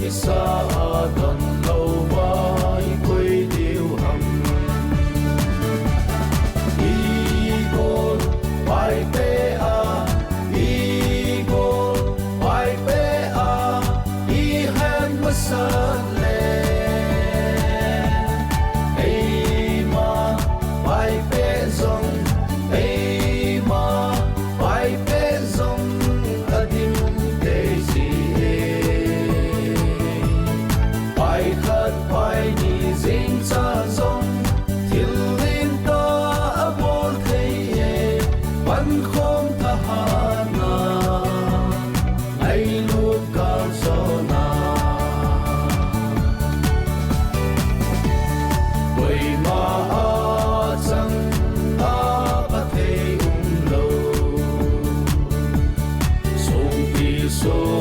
isa don lo vai quay điều hầm Igor vai pe a Igor vai pe a I han masan le ei ma vai pe zong ei ma vai pe zong adim te si vai khat vai ni zing cha zong thil lin ta abol thei e ban khom tha na ai lu ka zona Quay ma a chang a pa thei lo song ti so